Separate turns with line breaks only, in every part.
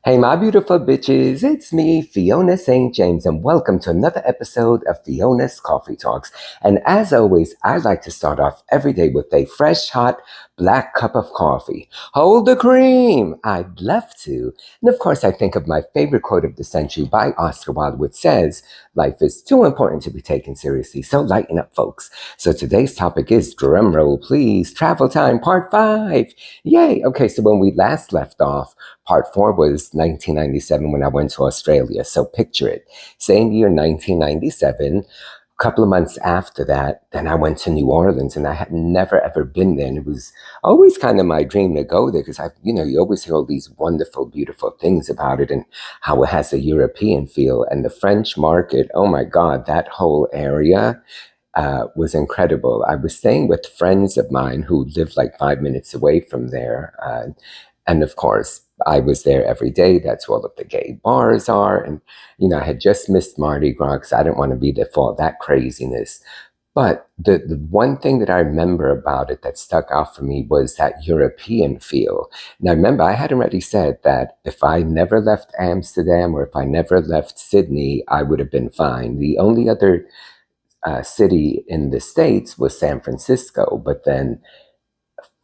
Hey, my beautiful bitches, it's me, Fiona St. James, and welcome to another episode of Fiona's Coffee Talks. And as always, I like to start off every day with a fresh, hot, black cup of coffee. Hold the cream! I'd love to. And of course, I think of my favorite quote of the century by Oscar Wilde, which says, "Life is too important to be taken seriously, so lighten up, folks." So today's topic is, drumroll please, travel time, part 5. Yay! Okay, so when we last left off, part 4 was 1997 when I went to Australia. So picture it. Same year, 1997. A couple of months after that, then I went to New Orleans and I had never ever been there. And it was always kind of my dream to go there because you always hear all these wonderful, beautiful things about it and how it has a European feel. And the French market, oh my God, that whole area was incredible. I was staying with friends of mine who lived like 5 minutes away from there. And of course, I was there every day. That's where all of the gay bars are. And, I had just missed Mardi Gras because I didn't want to be there for all that craziness. But the one thing that I remember about it that stuck out for me was that European feel. Now, remember, I had already said that if I never left Amsterdam or if I never left Sydney, I would have been fine. The only other city in the States was San Francisco. But then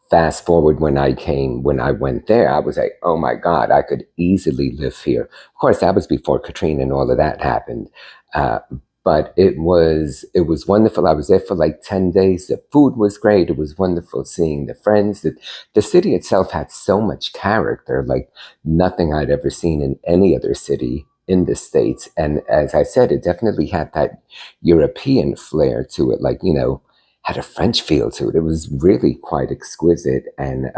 fast forward when I went there, I was like, oh my God, I could easily live here. Of course, that was before Katrina and all of that happened. Uh, but it was wonderful. I was there for like 10 days. The food was great. It was wonderful seeing the friends. The city itself had so much character, like nothing I'd ever seen in any other city in the States. And as I said, it definitely had that European flair to it, like, had a French feel to it. It was really quite exquisite. And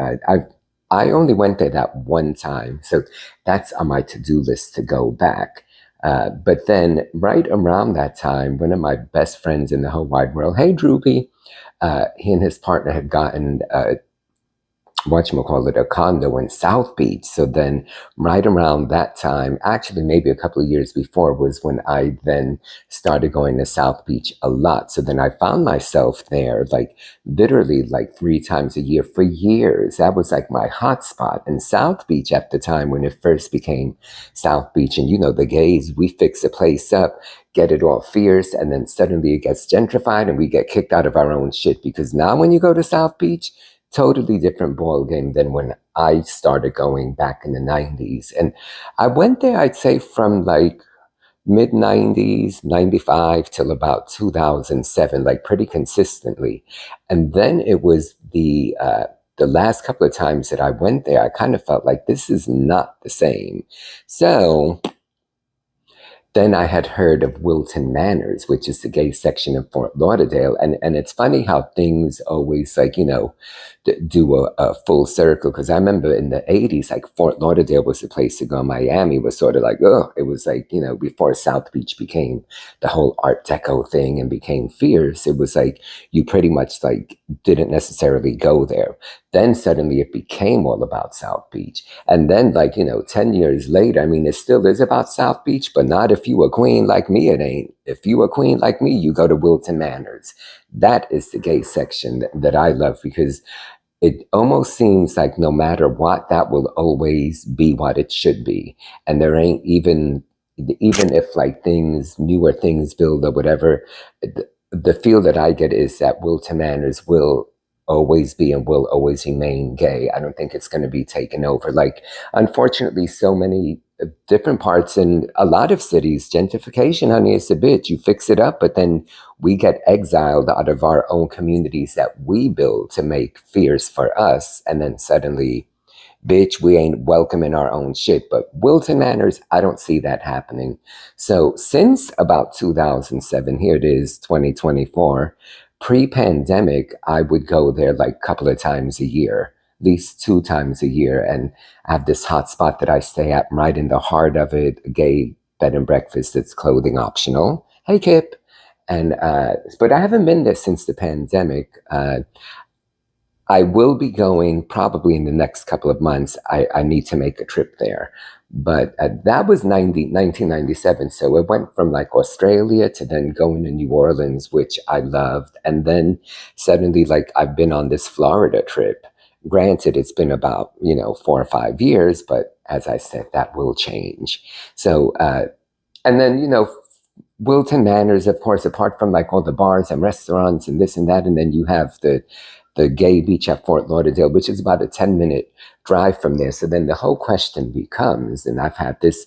I only went there that one time. So that's on my to-do list to go back. But then right around that time, one of my best friends in the whole wide world, hey, Droopy, he and his partner had gotten whatchamacallit, a condo in South Beach. So then right around that time, actually maybe a couple of years before, was when I then started going to South Beach a lot. So then I found myself there like literally like 3 times a year for years. That was like my hot spot. And South Beach at the time when it first became South Beach, and the gays, we fix the place up, get it all fierce, and then suddenly it gets gentrified and we get kicked out of our own shit, because now when you go to South Beach, totally different ball game than when I started going back in the 90s. And I went there, I'd say, from like mid 90s, 95 till about 2007, like pretty consistently. And then it was the last couple of times that I went there, I kind of felt like this is not the same. So then I had heard of Wilton Manors, which is the gay section of Fort Lauderdale. And it's funny how things always do a full circle. Because I remember in the 80s, like Fort Lauderdale was the place to go. Miami was sort of like, oh, it was like, before South Beach became the whole Art Deco thing and became fierce, it was like you pretty much like didn't necessarily go there. Then suddenly it became all about South Beach. And then 10 years later, I mean, it still is about South Beach, but not if you a queen like me, it ain't. If you a queen like me, you go to Wilton Manors. That is the gay section that I love, because it almost seems like no matter what, that will always be what it should be. And there ain't even if like newer things build or whatever, the feel that I get is that Wilton Manors will always be and will always remain gay. I don't think it's going to be taken over. Like, unfortunately, so many different parts in a lot of cities, gentrification, honey, it's a bitch. You fix it up, but then we get exiled out of our own communities that we build to make fierce for us. And then suddenly, bitch, we ain't welcome in our own shit. But Wilton Manors, I don't see that happening. So since about 2007, here it is, 2024, pre-pandemic, I would go there like a couple of times a year, at least 2 times a year. And I have this hot spot that I stay at right in the heart of it, a gay bed and breakfast that's clothing optional. Hey, Kip. And but I haven't been there since the pandemic. I will be going probably in the next couple of months. I need to make a trip there. But that was 1997. So it went from like Australia to then going to New Orleans, which I loved. And then suddenly, like, I've been on this Florida trip. Granted, it's been about, 4 or 5 years, but as I said, that will change. So, and then, Wilton Manors, of course, apart from like all the bars and restaurants and this and that, and then you have the gay beach at Fort Lauderdale, which is about a 10-minute drive from there. So then the whole question becomes, and I've had this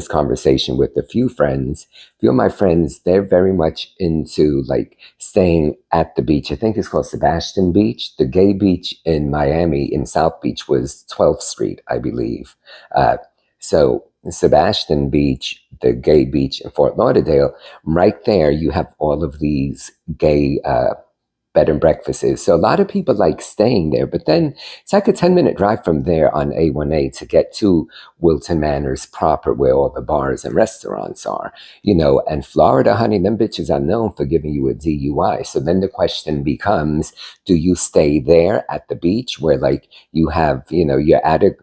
conversation with a few friends. A few of my friends, they're very much into like staying at the beach. I think it's called Sebastian Beach. The gay beach in Miami, in South Beach, was 12th Street, I believe. So Sebastian Beach, the gay beach in Fort Lauderdale, right there, you have all of these gay bed and breakfasts. So a lot of people like staying there, but then it's like a 10-minute drive from there on A1A to get to Wilton Manors proper, where all the bars and restaurants are, and Florida, honey, them bitches are known for giving you a DUI. So then the question becomes, do you stay there at the beach where like you have, you're at a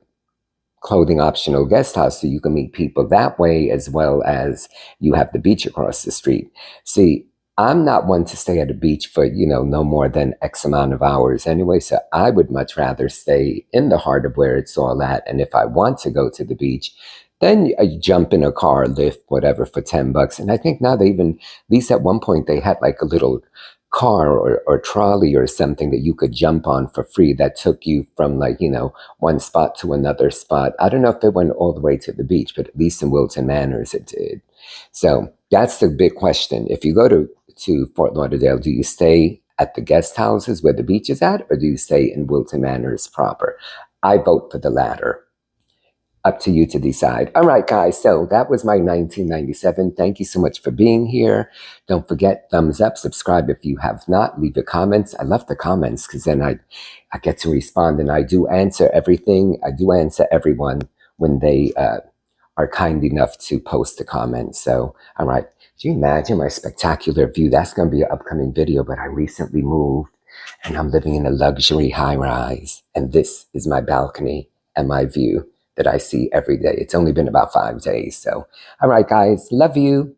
clothing optional guest house so you can meet people that way, as well as you have the beach across the street? See, I'm not one to stay at a beach for, no more than X amount of hours anyway. So I would much rather stay in the heart of where it's all at. And if I want to go to the beach, then you jump in a car, Lyft, whatever, for $10. And I think now they even, at least at one point, they had like a little car or trolley or something that you could jump on for free that took you from like, one spot to another spot. I don't know if it went all the way to the beach, but at least in Wilton Manors it did. So that's the big question. If you go to Fort Lauderdale, do you stay at the guest houses where the beach is at, or do you stay in Wilton Manors proper? I vote for the latter. Up to you to decide. All right, guys, so that was my 1997. Thank you so much for being here. Don't forget, thumbs up, subscribe if you have not, leave your comments. I love the comments because then I get to respond, and I do answer everything. I do answer everyone when they are kind enough to post a comment. So, all right, can you imagine my spectacular view? That's going to be an upcoming video, but I recently moved and I'm living in a luxury high rise, and this is my balcony and my view that I see every day. It's only been about 5 days. So, all right, guys, love you.